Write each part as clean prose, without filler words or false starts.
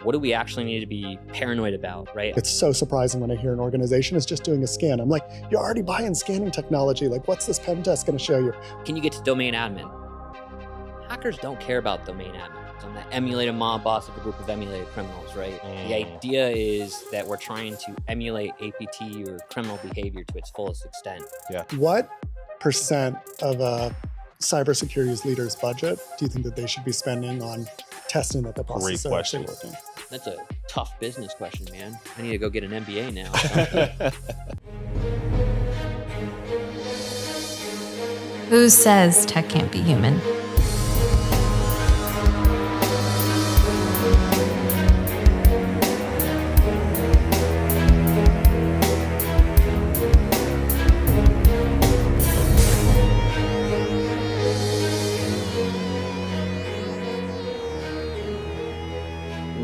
what do we actually need to be paranoid about, right? It's so surprising when I hear an organization is just doing a scan. I'm like, you're already buying scanning technology. Like, what's this pen test going to show you? Can you get to domain admin? Hackers don't care about domain admin. I'm the emulator mob boss of a group of emulated criminals, right? The idea is that we're trying to emulate APT or criminal behavior to its fullest extent. Yeah. What percent of a cybersecurity leader's budget do you think that they should be spending on testing that the process is actually working? That's a tough business question, man. I need to go get an MBA now. Who says tech can't be human?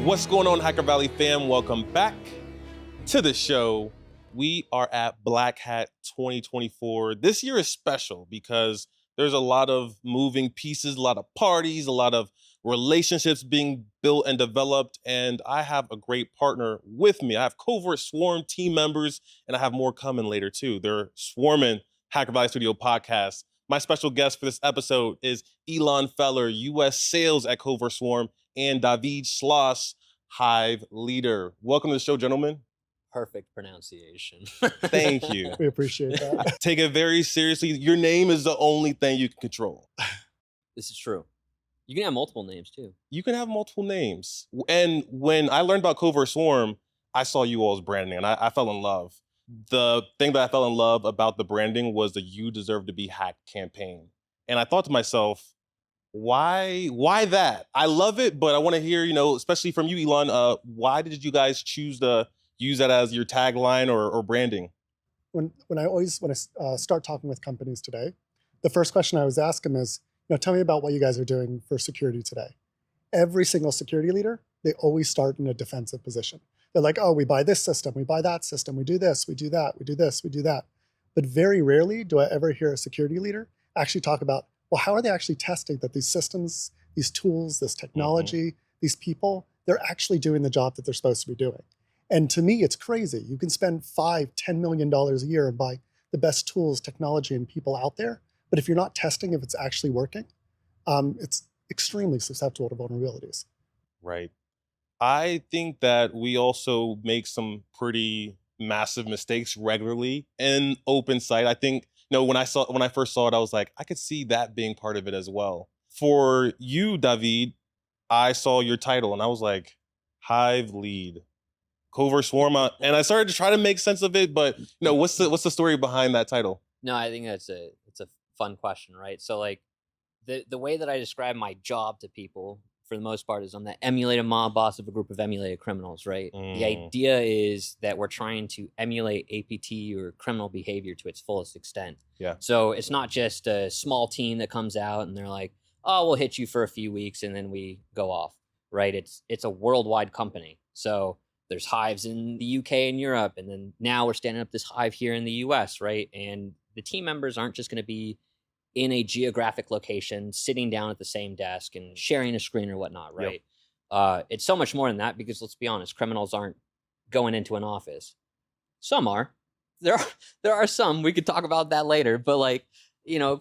What's going on, Hacker Valley fam? Welcome back to the show. We are at Black Hat 2024. This year is special because there's a lot of moving pieces, a lot of parties, a lot of relationships being built and developed, and I have a great partner with me. I have CovertSwarm team members, and I have more coming later too. They're swarming Hacker Valley Studio podcast. My special guest for this episode is Ilan Fehler, US Sales at CovertSwarm, and Dahvid Schloss, Hive Leader. Welcome to the show, gentlemen. Perfect pronunciation. Thank you. We appreciate that. Take it very seriously. Your name is the only thing you can control. This is true. You can have multiple names too. You can have multiple names. And when I learned about CovertSwarm, I saw you all's branding and I fell in love. The thing that I fell in love about the branding was the "You Deserve to Be Hacked" campaign. And I thought to myself, why that? I love it, but I want to hear, especially from you, Ilan, why did you guys choose to use that as your tagline or branding? When I start talking with companies today, the first question I always ask them is, tell me about what you guys are doing for security today. Every single security leader, they always start in a defensive position. They're like, oh, we buy this system, we buy that system, we do this, we do that, we do this, we do that. But very rarely do I ever hear a security leader actually talk about, well, how are they actually testing that these systems, these tools, this technology, these people, they're actually doing the job that they're supposed to be doing. And to me, it's crazy. You can spend $5-10 million a year and buy the best tools, technology, and people out there. But if you're not testing if it's actually working, it's extremely susceptible to vulnerabilities. Right. I think that we also make some pretty massive mistakes regularly in open sight. I think, when I first saw it, I was like, I could see that being part of it as well. For you, Dahvid, I saw your title and I was like, Hive Lead, CovertSwarm, and I started to try to make sense of it. But what's the story behind that title? No, I think it's a fun question, right? So like the way that I describe my job to people, for the most part, is I'm the emulator mob boss of a group of emulated criminals, right? The idea is that we're trying to emulate APT or criminal behavior to its fullest extent. Yeah. So it's not just a small team that comes out and they're like, oh, we'll hit you for a few weeks and then we go off, right? It's a worldwide company. So there's hives in the UK and Europe, and then now we're standing up this hive here in the US, right? And the team members aren't just going to be in a geographic location, sitting down at the same desk and sharing a screen or whatnot, right? Yep. It's so much more than that because, let's be honest, criminals aren't going into an office. Some are. There are some. We could talk about that later. But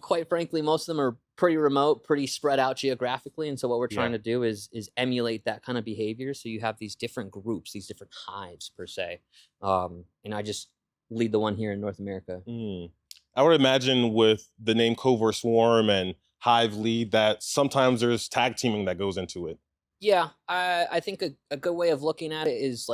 quite frankly, most of them are pretty remote, pretty spread out geographically. And so what we're trying to do is emulate that kind of behavior. So you have these different groups, these different hives per se. And I just lead the one here in North America. I would imagine with the name CovertSwarm and Hive Lead that sometimes there's tag teaming that goes into it. Yeah, I think a good way of looking at it is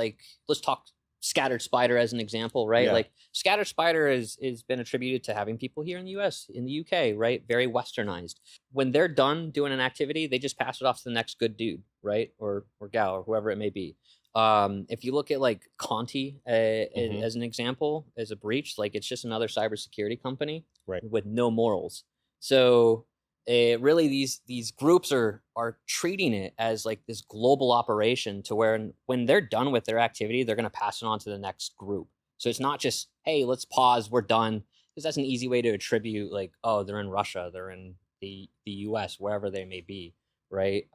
let's talk Scattered Spider as an example, right? Yeah. Scattered Spider is been attributed to having people here in the US, in the UK, right? Very westernized. When they're done doing an activity, they just pass it off to the next good dude, right? Or gal, or whoever it may be. If you look at Conti as an example, as a breach, it's just another cybersecurity company, right, with no morals. So really these groups are treating it as this global operation to where when they're done with their activity, they're going to pass it on to the next group. So it's not just, hey, let's pause, we're done, because that's an easy way to attribute oh, they're in Russia, they're in the US, wherever they may be, right?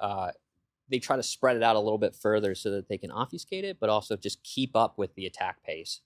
they try to spread it out a little bit further so that they can obfuscate it, but also just keep up with the attack pace.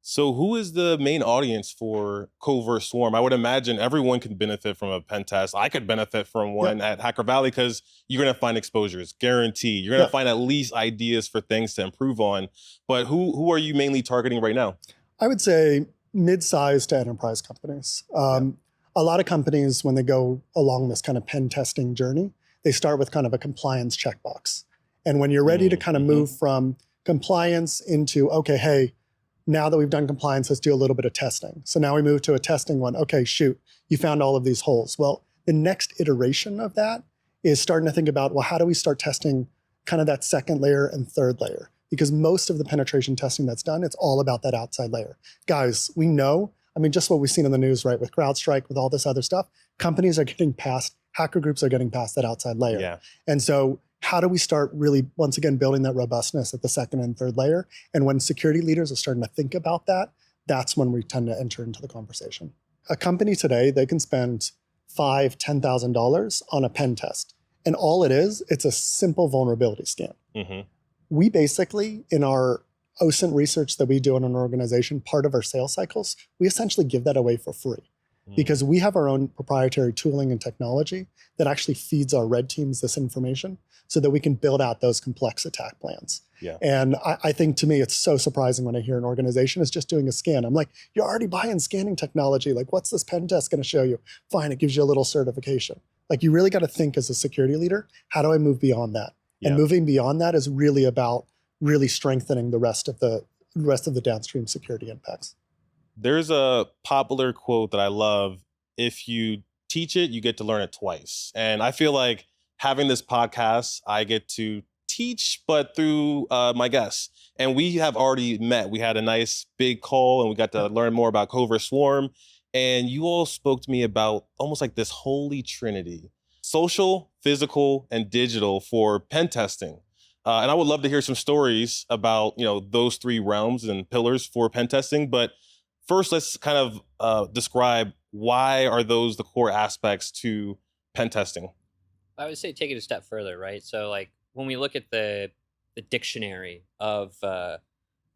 So who is the main audience for CovertSwarm? I would imagine everyone can benefit from a pen test. I could benefit from one at Hacker Valley because you're going to find exposures, guaranteed. You're going to find at least ideas for things to improve on. But who are you mainly targeting right now? I would say mid-sized to enterprise companies. A lot of companies, when they go along this kind of pen testing journey, they start with kind of a compliance checkbox. And when you're ready to kind of move from compliance into, okay, hey, now that we've done compliance, let's do a little bit of testing. So now we move to a testing one. Okay, shoot, you found all of these holes. Well, the next iteration of that is starting to think about, well, how do we start testing kind of that second layer and third layer? Because most of the penetration testing that's done, it's all about that outside layer. Guys, we know, I mean, just what we've seen in the news, right, with CrowdStrike, with all this other stuff, companies are getting past, hacker groups are getting past that outside layer. Yeah. And so how do we start really, once again, building that robustness at the second and third layer? And when security leaders are starting to think about that, that's when we tend to enter into the conversation. A company today, they can spend $5,000, $10,000 on a pen test. And all it is, it's a simple vulnerability scan. We basically, in our OSINT research that we do in an organization, part of our sales cycles, we essentially give that away for free. Because we have our own proprietary tooling and technology that actually feeds our red teams this information so that we can build out those complex attack plans. And I think, to me, it's so surprising when I hear an organization is just doing a scan. I'm like, you're already buying scanning technology. Like, what's this pen test going to show you? Fine, it gives you a little certification. Like, you really got to think as a security leader, how do I move beyond that? And moving beyond that is really about really strengthening the rest of the downstream security impacts. There's a popular quote that I love. If you teach it, you get to learn it twice. And I feel like having this podcast, I get to teach, but through my guests. And we have already met. We had a nice big call and we got to learn more about CovertSwarm. And you all spoke to me about almost like this holy trinity: social, physical, and digital for pen testing. And I would love to hear some stories about, those three realms and pillars for pen testing. But first, let's kind of describe why are those the core aspects to pen testing? I would say take it a step further, right? So like when we look at the dictionary of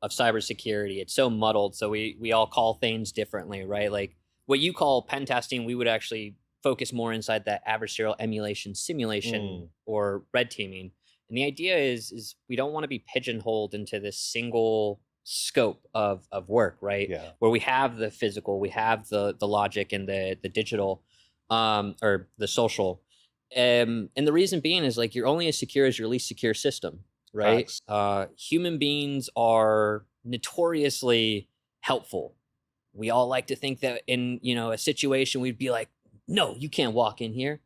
cybersecurity, it's so muddled. So we all call things differently, right? Like what you call pen testing, we would actually focus more inside that adversarial emulation simulation or red teaming. And the idea is we don't want to be pigeonholed into this single scope of work, right? Where we have the physical, we have the logic and the digital or the social. And the reason being is like you're only as secure as your least secure system, right? Human beings are notoriously helpful. We all like to think that in a situation we'd be like, no, you can't walk in here.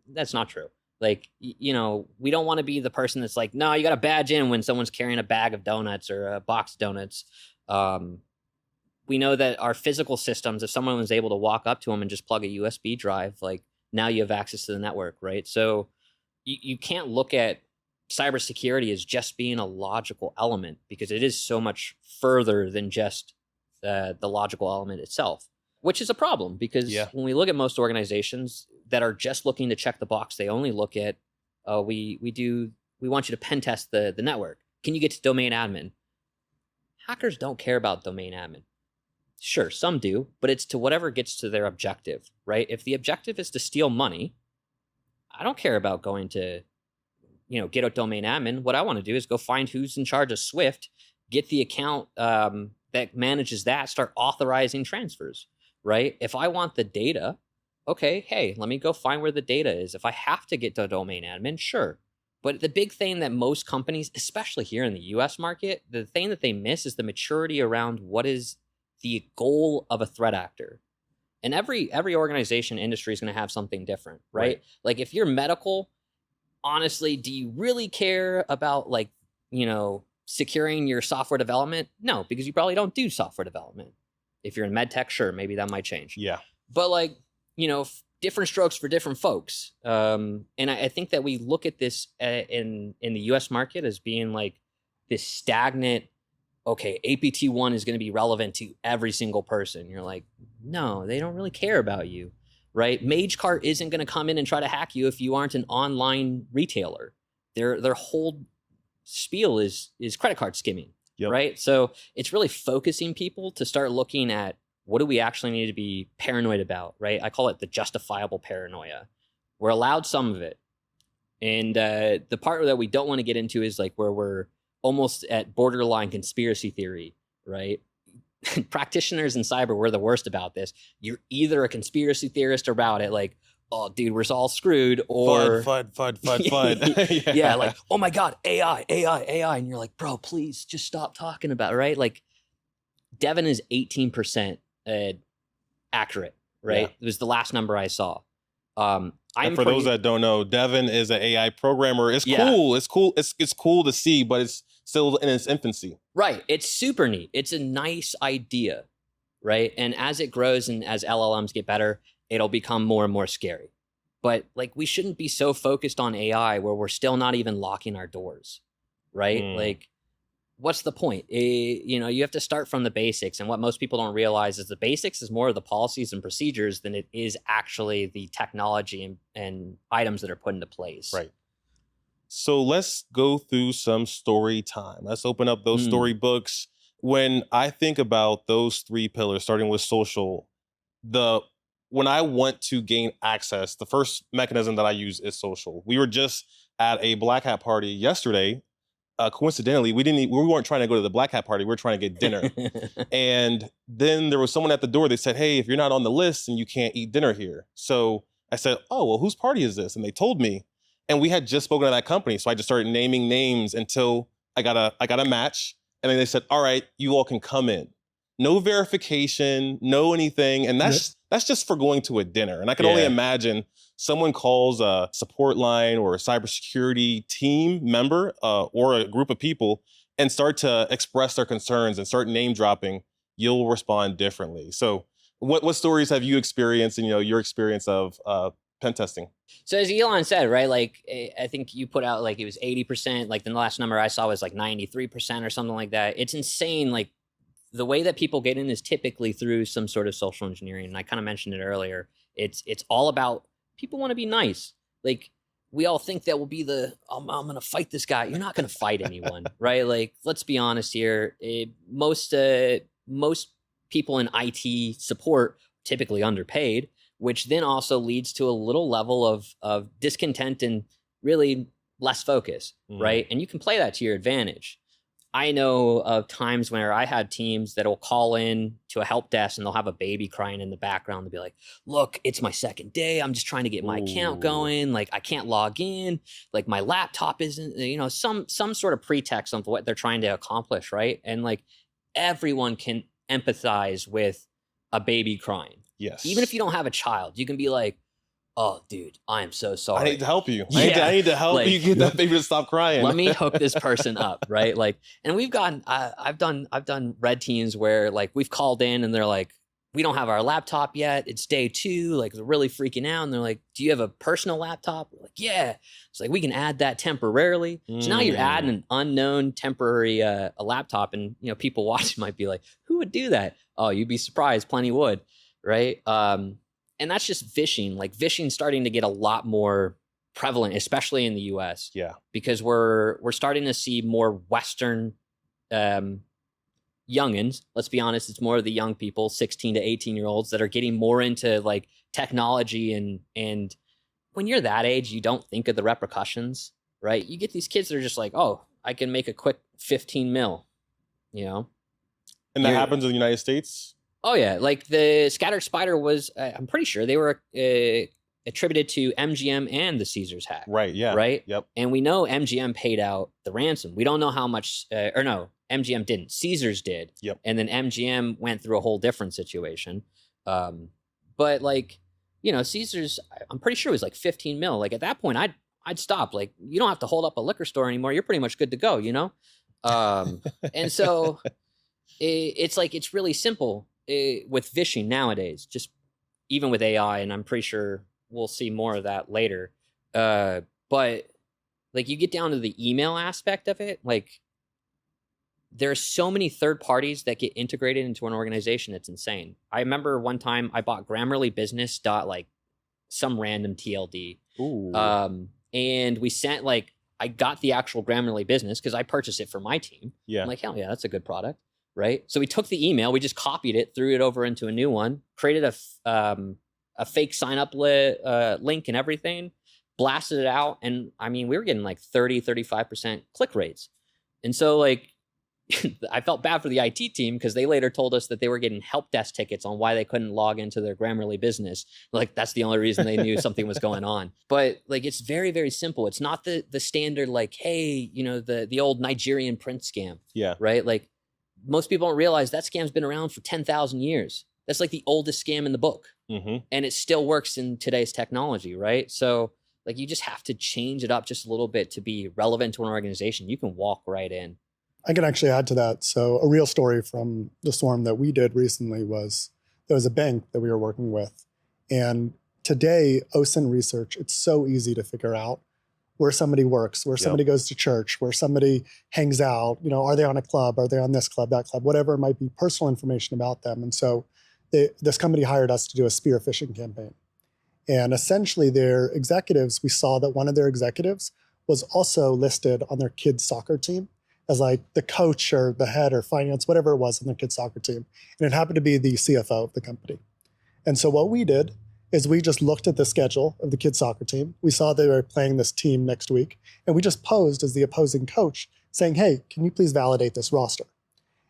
That's not true. Like, we don't want to be the person that's like, no, you got to badge in when someone's carrying a bag of donuts or a box of donuts. We know that our physical systems, if someone was able to walk up to them and just plug a USB drive, like now you have access to the network, right? So you can't look at cybersecurity as just being a logical element because it is so much further than just the logical element itself, which is a problem because when we look at most organizations that are just looking to check the box, they only look at, we want you to pen test the network. Can you get to domain admin? Hackers don't care about domain admin. Sure, some do, but it's to whatever gets to their objective, right? If the objective is to steal money, I don't care about going to, get a domain admin. What I want to do is go find who's in charge of Swift, get the account that manages that, start authorizing transfers, right? If I want the data, okay, hey, let me go find where the data is. If I have to get to a domain admin, sure. But the big thing that most companies, especially here in the US market, the thing that they miss is the maturity around what is the goal of a threat actor. And every organization, industry is going to have something different, right? Like if you're medical, honestly, do you really care about securing your software development? No, because you probably don't do software development. If you're in med tech, sure, maybe that might change. But different strokes for different folks. And I think that we look at this in the US market as being like this stagnant, okay, APT1 is going to be relevant to every single person. You're like, no, they don't really care about you, right? MageCart isn't going to come in and try to hack you if you aren't an online retailer. their whole spiel is credit card skimming, Yep. right? So it's really focusing people to start looking at what do we actually need to be paranoid about, right? I call it the justifiable paranoia. We're allowed some of it. And the part that we don't want to get into is like where we're almost at borderline conspiracy theory, right? Practitioners in cyber, we're the worst about this. You're either a conspiracy theorist about it, like, oh, dude, we're all screwed, or FUD. yeah, like, oh my God, AI, and you're like, bro, please just stop talking about it, right? Like, Devin is 18% accurate, right? Yeah. It was the last number I saw. And for those that don't know, Devin is an AI programmer. It's Yeah. cool. It's cool. It's cool to see, but it's still in its infancy. Right. It's super neat. It's a nice idea, right? And as it grows and as LLMs get better, it'll become more and more scary. But like, we shouldn't be so focused on AI where we're still not even locking our doors, right? Like, what's the point? You know, you have to start from the basics. And what most people don't realize is the basics is more of the policies and procedures than it is actually the technology and items that are put into place. Right. So let's go through some story time. Let's open up those storybooks. When I think about those 3 pillars, starting with social, when I want to gain access, the first mechanism that I use is social. We were just at a Black Hat party yesterday. Coincidentally, we weren't trying to go to the Black Hat party. We were trying to get dinner. And then there was someone at the door. They said, hey, if you're not on the list, then you can't eat dinner here. So I said, oh, well, whose party is this? And they told me. And we had just spoken to that company. So I just started naming names until I got a match. And then they said, all right, you all can come in. No verification, no anything. And that's just for going to a dinner. And I can only imagine someone calls a support line or a cybersecurity team member or a group of people and start to express their concerns and start name dropping, you'll respond differently. So what stories have you experienced in your experience of pen testing? So as Ilan said, right, like, I think you put out like it was 80%, like the last number I saw was like 93% or something like that. It's insane. Like, the way that people get in is typically through some sort of social engineering. And I kind of mentioned it earlier. It's all about people want to be nice. Like, we all think that will be I'm going to fight this guy. You're not going to fight anyone, right? Like, let's be honest here. Most people in IT support typically underpaid, which then also leads to a little level of discontent and really less focus, right? And you can play that to your advantage. I know of times where I had teams that'll call in to a help desk and they'll have a baby crying in the background. They'll be like, look, it's my second day. I'm just trying to get my account going. Like, I can't log in. Like, my laptop isn't, some sort of pretext of what they're trying to accomplish, right? And like, everyone can empathize with a baby crying. Yes. Even if you don't have a child, you can be like, oh, dude, I am so sorry. I need to help you. Yeah. I need to help Like, you get that baby to stop crying. Let me hook this person up, right? Like, and we've gotten, I've done red teams where like we've called in and they're like, we don't have our laptop yet. It's day 2. Like, they're really freaking out. And they're like, do you have a personal laptop? We're like, yeah. It's like, we can add that temporarily. So now you're adding an unknown temporary a laptop, and people watching might be like, who would do that? Oh, you'd be surprised. Plenty would, right? And that's just phishing. Like, phishing starting to get a lot more prevalent, especially in the US. Yeah. Because we're starting to see more Western youngins. Let's be honest, it's more of the young people, 16 to 18-year-olds, that are getting more into like technology. And when you're that age, you don't think of the repercussions, right? You get these kids that are just like, oh, I can make a quick 15 mil, And that happens in the United States? Oh, yeah. Like, the Scattered Spider was, I'm pretty sure they were attributed to MGM and the Caesars hack. Right, yeah. Right? Yep. And we know MGM paid out the ransom. We don't know how much, MGM didn't. Caesars did. Yep. And then MGM went through a whole different situation. But, like, Caesars, I'm pretty sure it was like 15 mil. Like, at that point, I'd stop. Like, you don't have to hold up a liquor store anymore. You're pretty much good to go, And so it's like, it's really simple. With phishing nowadays, just even with AI, and I'm pretty sure we'll see more of that later. But like, you get down to the email aspect of it, like, there's so many third parties that get integrated into an organization. It's insane. I remember one time I bought Grammarly Business like some random TLD. Ooh. And we sent like I got the actual Grammarly business because I purchased it for my team. Yeah. I'm like, hell yeah, that's a good product, right? So we took the email, we just copied it, threw it over into a new one, created a fake sign up link and everything, blasted it out. And I mean, we were getting like 30-35% click rates. And so like, I felt bad for the IT team because they later told us that they were getting help desk tickets on why they couldn't log into their Grammarly business. Like that's the only reason they knew something was going on. But like it's very, very simple. It's not the standard like, hey, you know, the old Nigerian print scam. Yeah. Right? Like most people don't realize that scam's been around for 10,000 years. That's like the oldest scam in the book. Mm-hmm. And it still works in today's technology, right? So like you just have to change it up just a little bit to be relevant to an organization. You can walk right in. I can actually add to that. So a real story from the swarm that we did recently was there was a bank that we were working with. And today, OSINT research, it's so easy to figure out where somebody works, where somebody goes to church, where somebody hangs out. You know, are they on a club? Are they on this club, that club? Whatever it might be, personal information about them. And so this company hired us to do a spear phishing campaign. And essentially their executives, we saw that one of their executives was also listed on their kids' soccer team as like the coach or the head or finance, whatever it was on the kids' soccer team. And it happened to be the CFO of the company. And so what we did is we just looked at the schedule of the kids' soccer team. We saw they were playing this team next week. And we just posed as the opposing coach saying, hey, can you please validate this roster?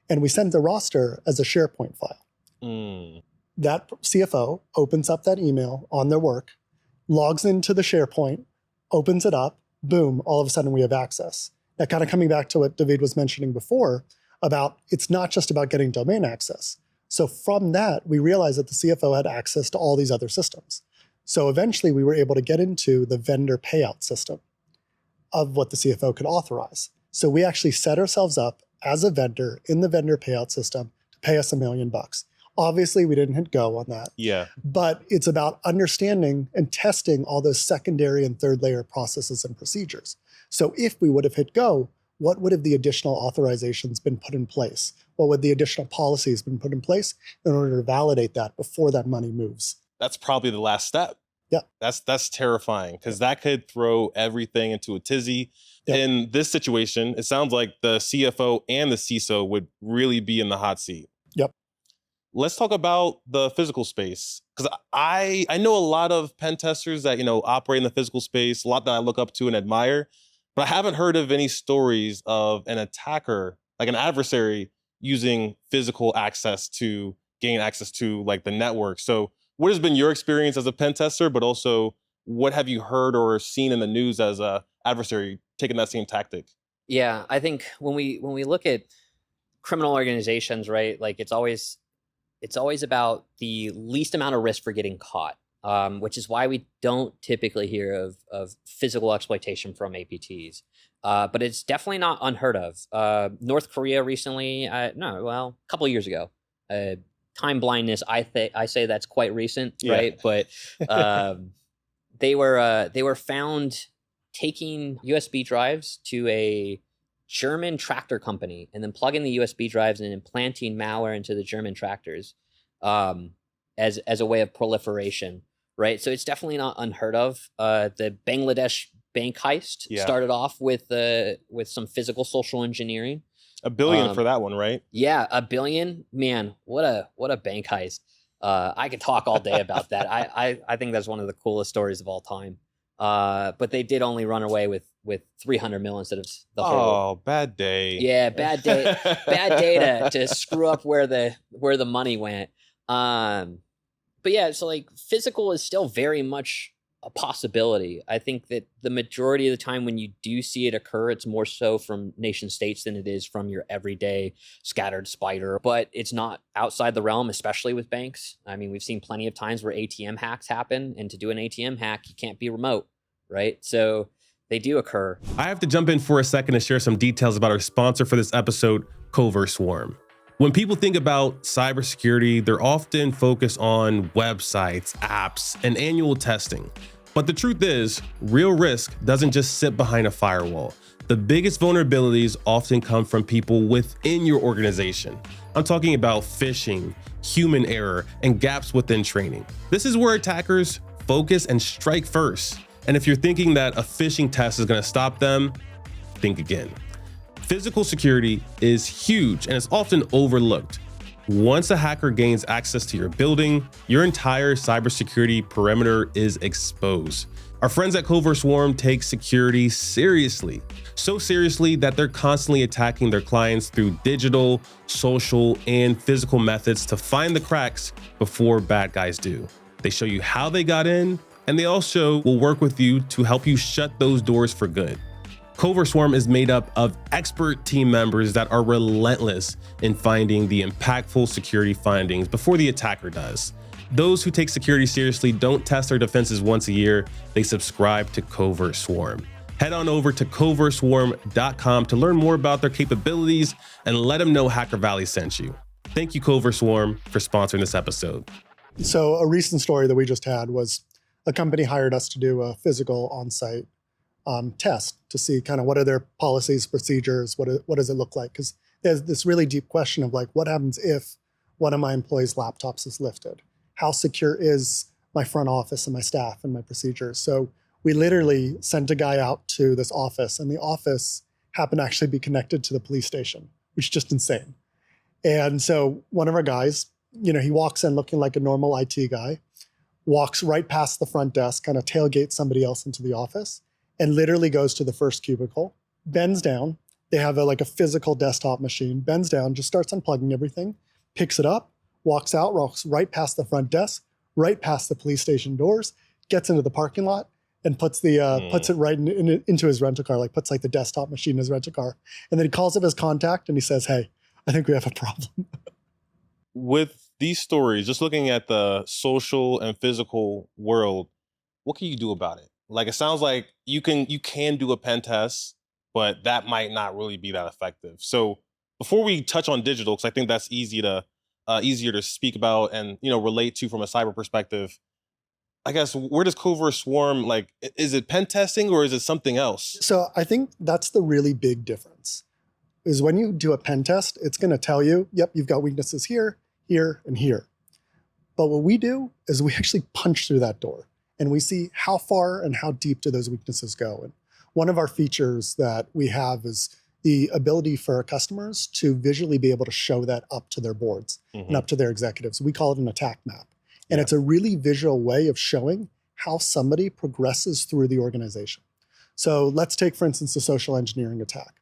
And we sent the roster as a SharePoint file. That CFO opens up that email on their work, logs into the SharePoint, opens it up, boom, all of a sudden we have access. Now, kind of coming back to what Dahvid was mentioning before about it's not just about getting domain access. So from that, we realized that the CFO had access to all these other systems. So eventually we were able to get into the vendor payout system of what the CFO could authorize. So we actually set ourselves up as a vendor in the vendor payout system to pay us $1 million. Obviously, we didn't hit go on that. Yeah. But it's about understanding and testing all those secondary and third layer processes and procedures. So if we would have hit go, what would have the additional authorizations been put in place? What would the additional policies been put in place in order to validate that before that money moves? That's probably the last step. Yeah. That's terrifying because that could throw everything into a tizzy. Yep. In this situation, it sounds like the CFO and the CISO would really be in the hot seat. Yep. Let's talk about the physical space, because I know a lot of pen testers that, you know, operate in the physical space, a lot that I look up to and admire, but I haven't heard of any stories of an attacker, like an adversary, using physical access to gain access to like the network. So what has been your experience as a pen tester, but also what have you heard or seen in the news as a adversary taking that same tactic? Yeah, I think when we look at criminal organizations, right, like it's always about the least amount of risk for getting caught, which is why we don't typically hear of physical exploitation from APTs. But it's definitely not unheard of. North Korea recently, a couple of years ago, time blindness, I say that's quite recent, right? But they were found taking USB drives to a German tractor company and then plugging the USB drives and implanting malware into the German tractors as a way of proliferation, right? So it's definitely not unheard of. The Bangladesh bank heist started off with some physical social engineering. $1 billion for that one, right? Yeah, $1 billion. Man, what a bank heist. I could talk all day about that. I think that's one of the coolest stories of all time. But they did only run away with 300 mil instead of the whole. Oh, bad day. Yeah, bad day. Bad day to screw up where the money went. But yeah, so like physical is still very much a possibility. I think that the majority of the time when you do see it occur, it's more so from nation states than it is from your everyday scattered spider. But it's not outside the realm, especially with banks. I mean, we've seen plenty of times where ATM hacks happen, and to do an ATM hack, you can't be remote, right? So they do occur. I have to jump in for a second to share some details about our sponsor for this episode, CovertSwarm. When people think about cybersecurity, they're often focused on websites, apps, and annual testing. But the truth is, real risk doesn't just sit behind a firewall. The biggest vulnerabilities often come from people within your organization. I'm talking about phishing, human error, and gaps within training. This is where attackers focus and strike first. And if you're thinking that a phishing test is going to stop them, think again. Physical security is huge and is often overlooked. Once a hacker gains access to your building, your entire cybersecurity perimeter is exposed. Our friends at CovertSwarm take security seriously. So seriously that they're constantly attacking their clients through digital, social, and physical methods to find the cracks before bad guys do. They show you how they got in, and they also will work with you to help you shut those doors for good. CovertSwarm is made up of expert team members that are relentless in finding the impactful security findings before the attacker does. Those who take security seriously don't test their defenses once a year, they subscribe to CovertSwarm. Head on over to CovertSwarm.com to learn more about their capabilities and let them know Hacker Valley sent you. Thank you, CovertSwarm, for sponsoring this episode. So a recent story that we just had was a company hired us to do a physical on-site test to see kind of what are their policies, procedures, what does it look like? Because there's this really deep question of like, what happens if one of my employees' laptops is lifted? How secure is my front office and my staff and my procedures? So we literally sent a guy out to this office, and the office happened to actually be connected to the police station, which is just insane. And so one of our guys, he walks in looking like a normal IT guy, walks right past the front desk, kind of tailgates somebody else into the office, and literally goes to the first cubicle, bends down. They have like a physical desktop machine, bends down, just starts unplugging everything, picks it up, walks out, walks right past the front desk, right past the police station doors, gets into the parking lot, and puts it right into his rental car, like puts like the desktop machine in his rental car. And then he calls up his contact and he says, "Hey, I think we have a problem." With these stories, just looking at the social and physical world, what can you do about it? Like, it sounds like you can do a pen test, but that might not really be that effective. So before we touch on digital, because I think that's easier to speak about and relate to from a cyber perspective, I guess, where does CovertSwarm, like, is it pen testing or is it something else? So I think that's the really big difference, is when you do a pen test, it's going to tell you, yep, you've got weaknesses here, here, and here. But what we do is we actually punch through that door and we see how far and how deep do those weaknesses go. And one of our features that we have is the ability for our customers to visually be able to show that up to their boards and up to their executives. We call it an attack map. And it's a really visual way of showing how somebody progresses through the organization. So let's take, for instance, the social engineering attack.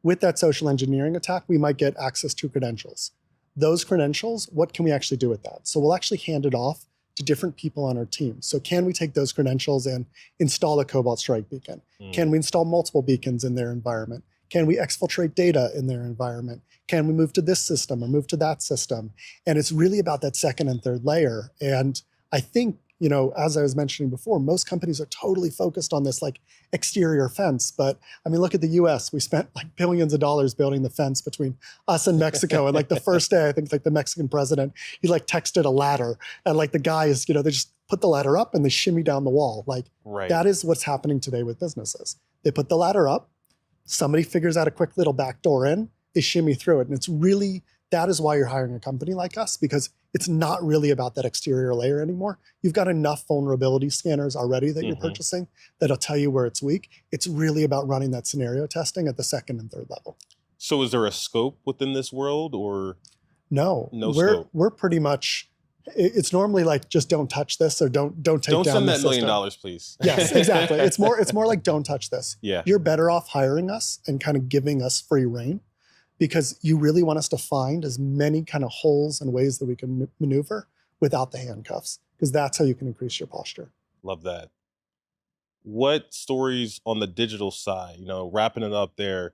With that social engineering attack, we might get access to credentials. Those credentials, what can we actually do with that? So we'll actually hand it off to different people on our team. So can we take those credentials and install a Cobalt Strike beacon? Can we install multiple beacons in their environment? Can we exfiltrate data in their environment? Can we move to this system or move to that system? And it's really about that second and third layer. And I think, as I was mentioning before, most companies are totally focused on this like exterior fence. But I mean, look at the US. We spent like billions of dollars building the fence between us and Mexico. And like the first day, I think like the Mexican president, he like texted a ladder. And like the guys, they just put the ladder up and they shimmy down the wall. Like that is what's happening today with businesses. They put the ladder up, somebody figures out a quick little back door in, they shimmy through it. And it's really, that is why you're hiring a company like us, because it's not really about that exterior layer anymore. You've got enough vulnerability scanners already that you're purchasing that'll tell you where it's weak. It's really about running that scenario testing at the second and third level. So is there a scope within this world or? No scope? We're pretty much, it's normally like, just don't touch this or don't take down the system. Don't send that $1 million, please. Yes, exactly. It's more like, don't touch this. Yeah. You're better off hiring us and kind of giving us free reign, because you really want us to find as many kind of holes and ways that we can maneuver without the handcuffs, because that's how you can increase your posture. Love that. What stories on the digital side, wrapping it up there,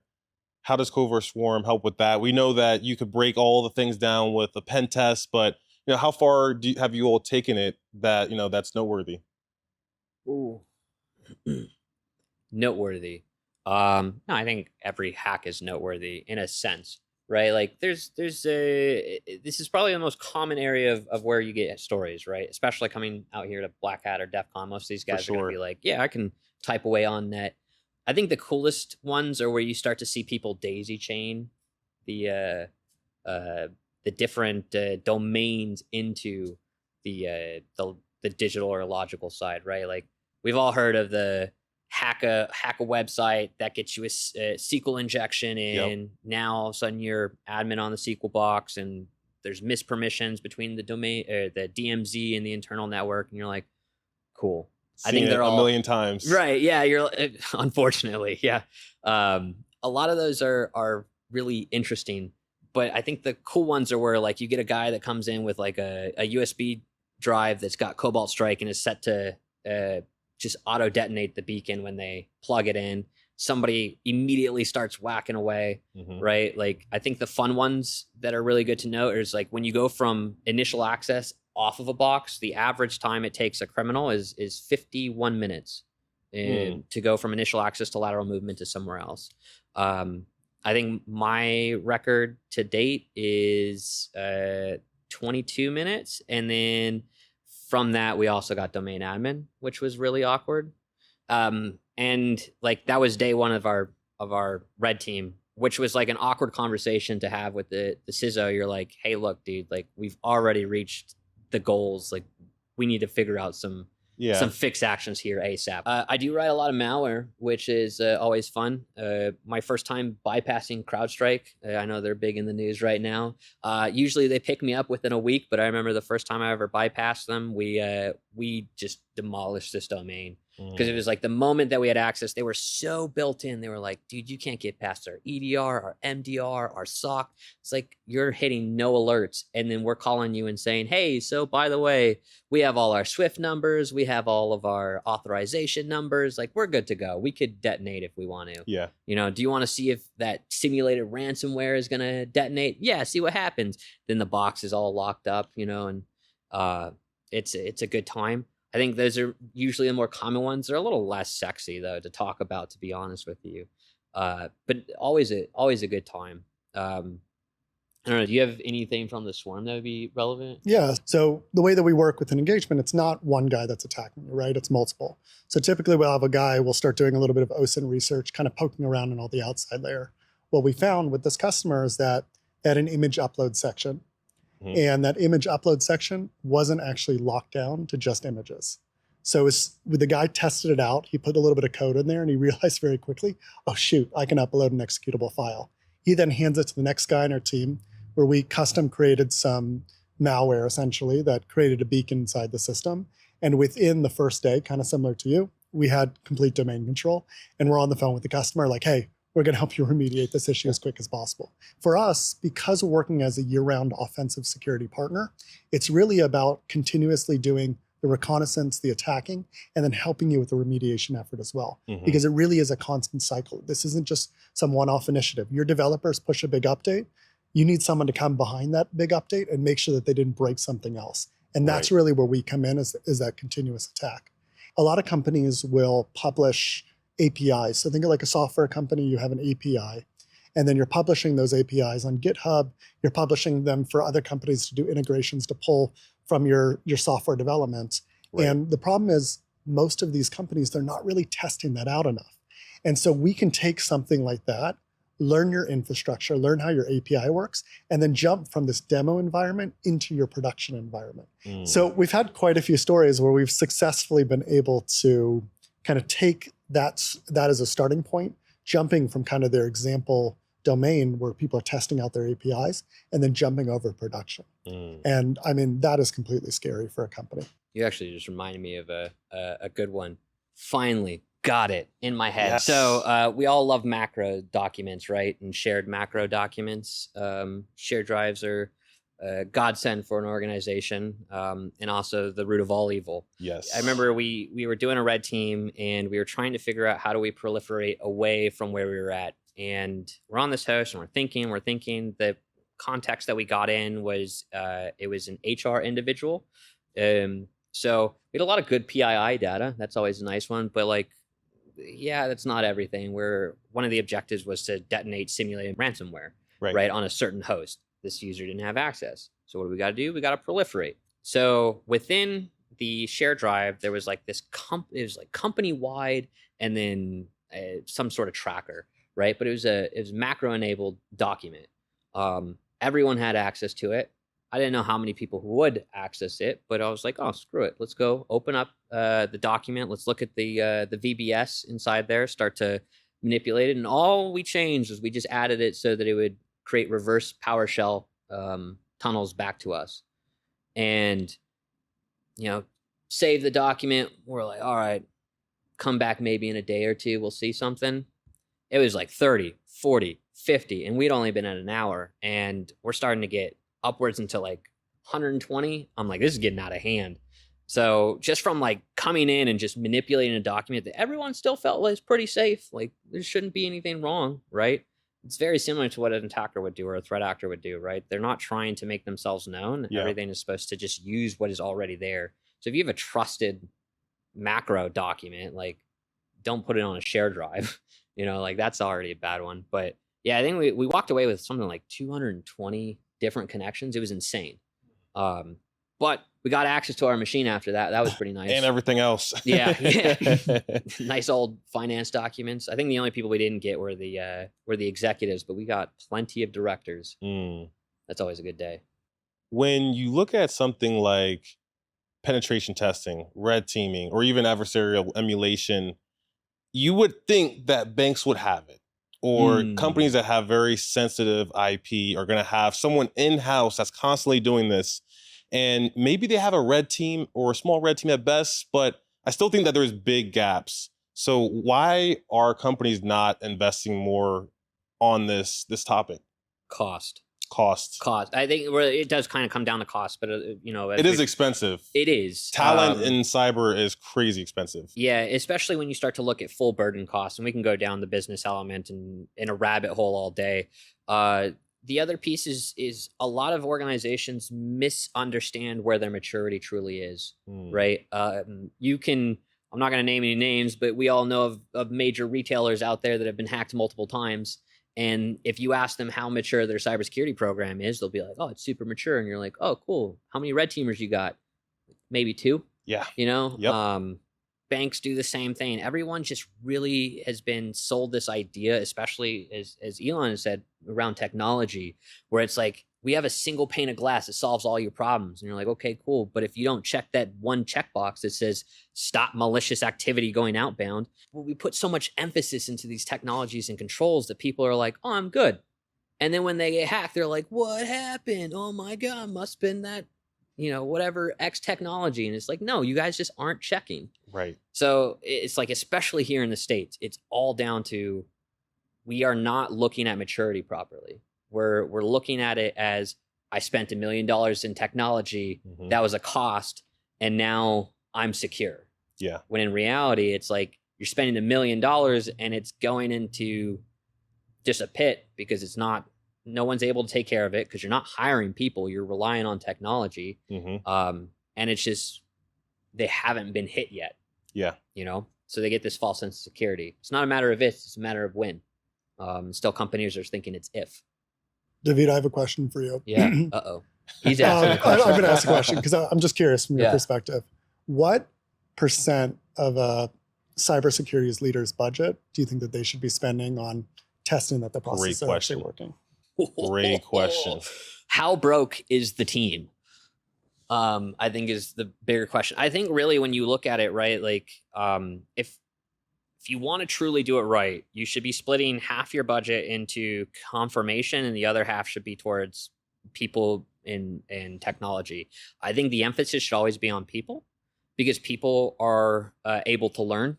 how does CovertSwarm help with that? We know that you could break all the things down with a pen test, but how far have you all taken it that, that's noteworthy? Ooh. Noteworthy. No, I think every hack is noteworthy in a sense, right? Like this is probably the most common area of where you get stories, right? Especially coming out here to Black Hat or DEF CON. Most of these guys are going to be like, yeah, I can type away on net. I think the coolest ones are where you start to see people daisy chain the different domains into the digital or logical side, right? Like we've all heard of the hack a website that gets you a SQL injection in. Yep. Now all of a sudden you're admin on the SQL box and there's mispermissions between the domain, the DMZ and the internal network, and you're like, cool. I think they're all all a million times. right. Yeah, you're unfortunately, yeah. A lot of those are really interesting, but I think the cool ones are where like you get a guy that comes in with like a USB drive that's got Cobalt Strike and is set to just auto detonate the beacon when they plug it in. Somebody immediately starts whacking away, right? Like I think the fun ones that are really good to know is like when you go from initial access off of a box, the average time it takes a criminal is 51 minutes to go from initial access to lateral movement to somewhere else. I think my record to date is 22 minutes. And then from that, we also got domain admin, which was really awkward. And like that was day one of our red team, which was like an awkward conversation to have with the CISO. You're like, hey, look, dude, like we've already reached the goals. Like we need to figure out some fixed actions here ASAP. I do write a lot of malware, which is always fun. My first time bypassing CrowdStrike. I know they're big in the news right now. Usually they pick me up within a week, but I remember the first time I ever bypassed them, we just demolished this domain. Because it was like the moment that we had access, they were so built in. They were like, dude, you can't get past our EDR, our MDR, our SOC. It's like you're hitting no alerts. And then we're calling you and saying, hey, so by the way, we have all our Swift numbers. We have all of our authorization numbers. Like we're good to go. We could detonate if we want to. Yeah. You know, do you want to see if that simulated ransomware is going to detonate? Yeah, see what happens. Then the box is all locked up, you know, and it's a good time. I think those are usually the more common ones. They're a little less sexy though to talk about, to be honest with you. But always a good time. I don't know. Do you have anything from the swarm that would be relevant? Yeah. So the way that we work with an engagement, it's not one guy that's attacking you, right? It's multiple. So typically we'll have a guy, we'll start doing a little bit of OSINT research, kind of poking around in all the outside layer. What we found with this customer is that they had an image upload section. And that image upload section wasn't actually locked down to just images. So the guy tested it out, he put a little bit of code in there and he realized very quickly, oh shoot, I can upload an executable file. He then hands it to the next guy in our team where we custom created some malware essentially that created a beacon inside the system. And within the first day, kind of similar to you, we had complete domain control and we're on the phone with the customer like, hey, we're going to help you remediate this issue as quick as possible. For us, because we're working as a year-round offensive security partner, it's really about continuously doing the reconnaissance, the attacking, and then helping you with the remediation effort as well. Because it really is a constant cycle. This isn't just some one-off initiative. Your developers push a big update. You need someone to come behind that big update and make sure that they didn't break something else. And that's really where we come in is that continuous attack. A lot of companies will publish APIs. So think of like a software company, you have an API, and then you're publishing those APIs on GitHub. You're publishing them for other companies to do integrations to pull from your software development. And the problem is most of these companies, they're not really testing that out enough. And so we can take something like that, learn your infrastructure, learn how your API works, and then jump from this demo environment into your production environment. So we've had quite a few stories where we've successfully been able to kind of take that as a starting point, jumping from kind of their example domain where people are testing out their APIs and then jumping over production. And I mean, that is completely scary for a company. You actually just reminded me of a good one. Finally got it in my head. Yes. So we all love macro documents, right? And shared macro documents. Shared drives are godsend for an organization, and also the root of all evil. Yes. I remember we were doing a red team and we were trying to figure out how do we proliferate away from where we were at. And we're on this host and we're thinking the context that we got in was it was an HR individual. So we had a lot of good PII data. That's always a nice one, but like, yeah, that's not everything. One of the objectives was to detonate simulated ransomware, right, on a certain host. This user didn't have access. So what do we got to do? We got to proliferate. So within the share drive, there was like this it was like company wide and then some sort of tracker, right? But it was macro enabled document. Everyone had access to it. I didn't know how many people would access it, but I was like, oh, screw it. Let's go open up the document. Let's look at the VBS inside there, start to manipulate it. And all we changed was we just added it so that it would create reverse PowerShell tunnels back to us. And, save the document. We're like, all right, come back maybe in a day or two. We'll see something. It was like 30, 40, 50, and we'd only been at an hour. And we're starting to get upwards into like 120. I'm like, this is getting out of hand. So just from like coming in and just manipulating a document that everyone still felt was pretty safe, like there shouldn't be anything wrong, right? It's very similar to what an attacker would do or a threat actor would do, right? They're not trying to make themselves known. Yeah. Everything is supposed to just use what is already there. So if you have a trusted macro document, like don't put it on a share drive, like that's already a bad one. But yeah, I think we walked away with something like 220 different connections. It was insane. But we got access to our machine after that. That was pretty nice. And everything else. Yeah. Nice old finance documents. I think the only people we didn't get were the executives, but we got plenty of directors. That's always a good day. When you look at something like penetration testing, red teaming, or even adversarial emulation, you would think that banks would have it. Or companies that have very sensitive IP are going to have someone in-house that's constantly doing this. And maybe they have a red team or a small red team at best, but I still think that there's big gaps. So why are companies not investing more on this topic? Cost. I think it does kind of come down to cost, but it is expensive. It is. Talent in cyber is crazy expensive. Yeah, especially when you start to look at full burden costs, and we can go down the business element and in a rabbit hole all day. The other piece is a lot of organizations misunderstand where their maturity truly is, right? I'm not going to name any names, but we all know of major retailers out there that have been hacked multiple times. And if you ask them how mature their cybersecurity program is, they'll be like, oh, it's super mature. And you're like, oh, cool. How many red teamers you got? Maybe 2. Yeah. Yep. Banks do the same thing. Everyone just really has been sold this idea, especially as Ilan has said, around technology, where it's like, we have a single pane of glass that solves all your problems. And you're like, okay, cool. But if you don't check that one checkbox that says stop malicious activity going outbound, well, we put so much emphasis into these technologies and controls that people are like, oh, I'm good. And then when they get hacked, they're like, what happened? Oh my God, must have been that, whatever X technology. And it's like, no, you guys just aren't checking. Right. So it's like, especially here in the States, it's all down to, we are not looking at maturity properly. We're looking at it as, I spent $1 million in technology. That was a cost. And now I'm secure. Yeah. When in reality, it's like you're spending $1 million and it's going into just a pit because no one's able to take care of it because you're not hiring people. You're relying on technology. And it's just, they haven't been hit yet. Yeah. So they get this false sense of security. It's not a matter of if, it's a matter of when. Still companies are thinking it's if. David, I have a question for you. Yeah. Uh-oh. He's asking a question. I'm going to ask a question because I'm just curious from your perspective. What percent of a cybersecurity leader's budget do you think that they should be spending on testing that the process is actually working? Great question. How broke is the team? I think is the bigger question. I think really when you look at it, right, like if you want to truly do it right, you should be splitting half your budget into confirmation and the other half should be towards people in technology. I think the emphasis should always be on people because people are able to learn.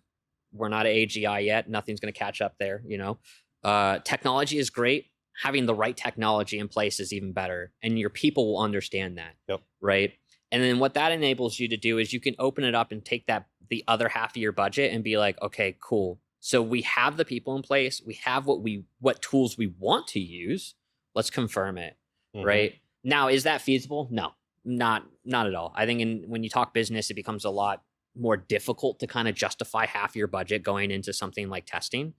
We're not at AGI yet. Nothing's going to catch up there. Technology is great. Having the right technology in place is even better. And your people will understand that. Yep. Right. And then what that enables you to do is you can open it up and take the other half of your budget and be like, okay, cool. So we have the people in place. We have what tools we want to use. Let's confirm it. Right. Now, is that feasible? No, not at all. I think when you talk business, it becomes a lot more difficult to kind of justify half your budget going into something like testing.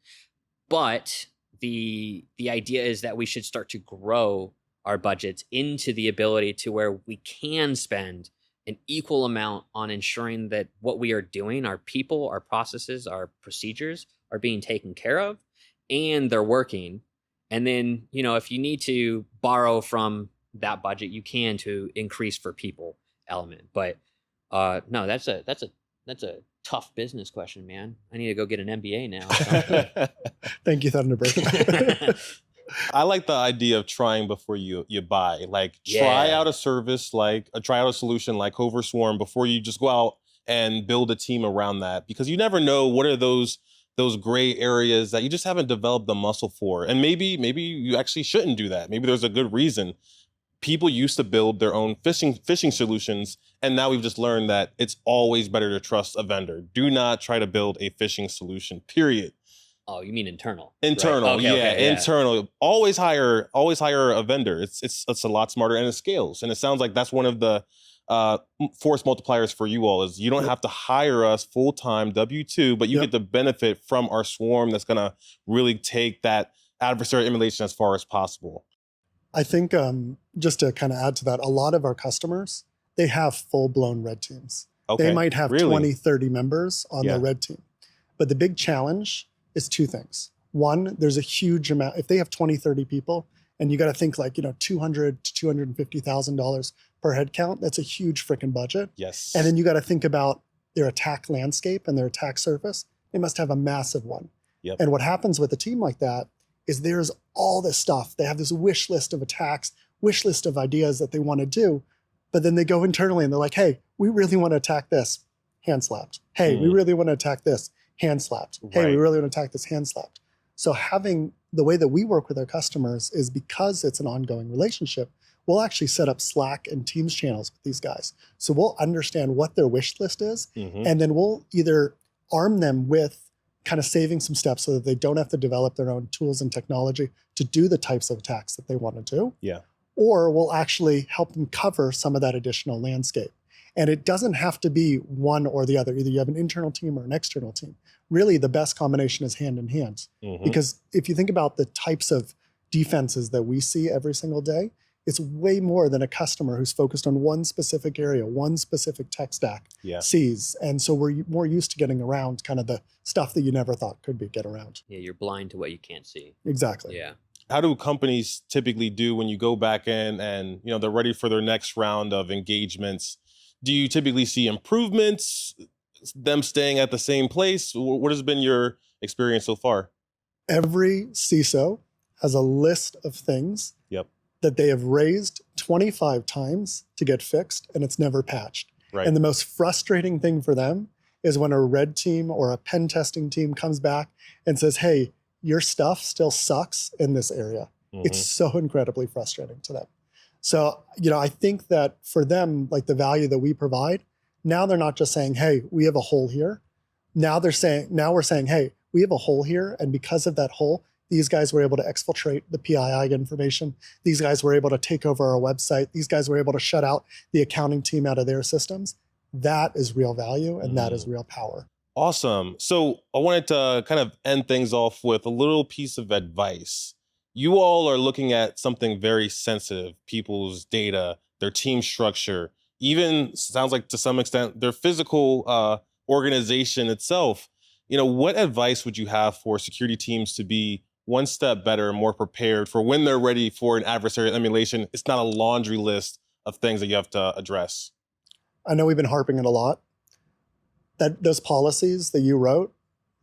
But the idea is that we should start to grow our budgets into the ability to where we can spend an equal amount on ensuring that what we are doing, our people, our processes, our procedures are being taken care of and they're working. And then, if you need to borrow from that budget you can to increase for people element. But no, that's a tough business question, man. I need to go get an MBA now. So. Thank you, Thunderbird. I like the idea of trying before you buy. Like try out a service, like try out a solution like CovertSwarm before you just go out and build a team around that, because you never know what are those gray areas that you just haven't developed the muscle for. And maybe you actually shouldn't do that. Maybe there's a good reason. People used to build their own phishing solutions, and now we've just learned that it's always better to trust a vendor. Do not try to build a phishing solution, period. Oh, you mean internal? Internal, right? Okay, internal. Always hire a vendor. It's a lot smarter, and it scales. And it sounds like that's one of the force multipliers for you all, is you don't have to hire us full-time W-2, but you get the benefit from our swarm that's gonna really take that adversary emulation as far as possible. I think just to kind of add to that, a lot of our customers, they have full-blown red teams. Okay. They might have Really? 20, 30 members on their red team. But the big challenge is two things. One, there's a huge amount. If they have 20, 30 people, and you got to think like, $200,000 to $250,000 per head count, that's a huge freaking budget. Yes. And then you got to think about their attack landscape and their attack surface. They must have a massive one. Yep. And what happens with a team like that is there's all this stuff. They have this wish list of attacks, wish list of ideas that they want to do, but then they go internally and they're like, hey, we really want to attack this, hand slapped. Hey, we really want to attack this, hand slapped. Hey, we really want to attack this, hand slapped. So having the way that we work with our customers is, because it's an ongoing relationship, we'll actually set up Slack and Teams channels with these guys. So we'll understand what their wish list is, and then we'll either arm them with kind of saving some steps so that they don't have to develop their own tools and technology to do the types of attacks that they want to do. Yeah. Or we'll actually help them cover some of that additional landscape. And it doesn't have to be one or the other. Either you have an internal team or an external team. Really, the best combination is hand in hand. Because if you think about the types of defenses that we see every single day, it's way more than a customer who's focused on one specific area, one specific tech stack sees. And so we're more used to getting around kind of the stuff that you never thought could get around. Yeah, you're blind to what you can't see. Exactly. Yeah. How do companies typically do when you go back in and they're ready for their next round of engagements? Do you typically see improvements, them staying at the same place? What has been your experience so far? Every CISO has a list of things that they have raised 25 times to get fixed, and it's never patched. Right. And the most frustrating thing for them is when a red team or a pen testing team comes back and says, hey, your stuff still sucks in this area. It's so incredibly frustrating to them. So, I think that for them, like the value that we provide, now they're not just saying, hey, we have a hole here. Now we're saying, hey, we have a hole here. And because of that hole, these guys were able to exfiltrate the PII information. These guys were able to take over our website. These guys were able to shut out the accounting team out of their systems. That is real value, and that is real power. Awesome. So I wanted to kind of end things off with a little piece of advice. You all are looking at something very sensitive, people's data, their team structure, even sounds like to some extent their physical organization itself. What advice would you have for security teams to be one step better and more prepared for when they're ready for an adversary emulation? It's not a laundry list of things that you have to address. I know we've been harping it a lot. That those policies that you wrote,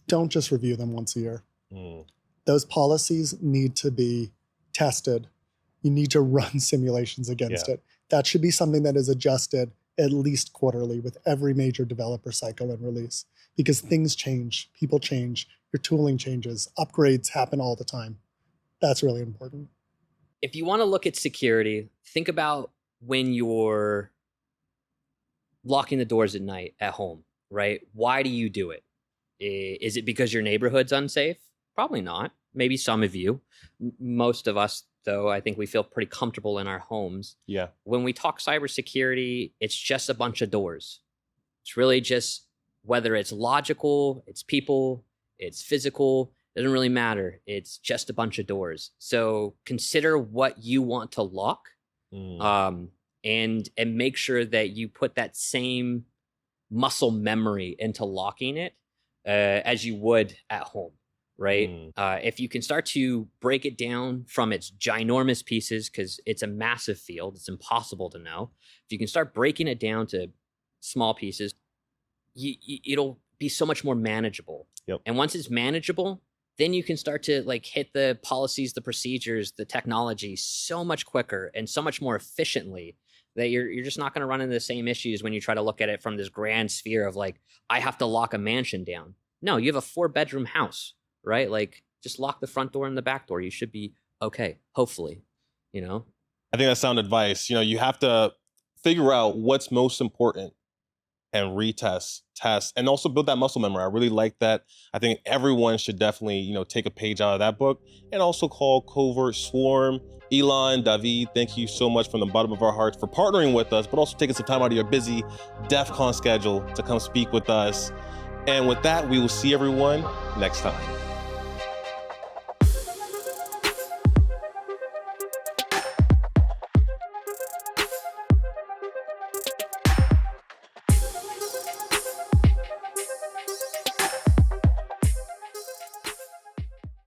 don't just review them once a year. Those policies need to be tested. You need to run simulations against it. That should be something that is adjusted at least quarterly with every major developer cycle and release, because things change, people change, your tooling changes, upgrades happen all the time. That's really important. If you want to look at security, think about when you're locking the doors at night at home, right? Why do you do it? Is it because your neighborhood's unsafe? Probably not. Maybe some of you. Most of us, though, I think we feel pretty comfortable in our homes. Yeah. When we talk cybersecurity, it's just a bunch of doors. It's really just whether it's logical, it's people, it's physical, it doesn't really matter. It's just a bunch of doors. So consider what you want to lock, and make sure that you put that same muscle memory into locking it as you would at home. right? Mm. If you can start to break it down from its ginormous pieces, because it's a massive field, it's impossible to know. If you can start breaking it down to small pieces, it'll be so much more manageable. Yep. And once it's manageable, then you can start to like hit the policies, the procedures, the technology so much quicker and so much more efficiently that you're just not going to run into the same issues when you try to look at it from this grand sphere of like, I have to lock a mansion down. No, you have a 4-bedroom house, right? Like, just lock the front door and the back door. You should be okay, hopefully, you know? I think that's sound advice. You know, you have to figure out what's most important and retest, test, and also build that muscle memory. I really like that. I think everyone should definitely, you know, take a page out of that book and also call CovertSwarm. Ilan, Dahvid, thank you so much from the bottom of our hearts for partnering with us, but also taking some time out of your busy DEF CON schedule to come speak with us. And with that, we will see everyone next time.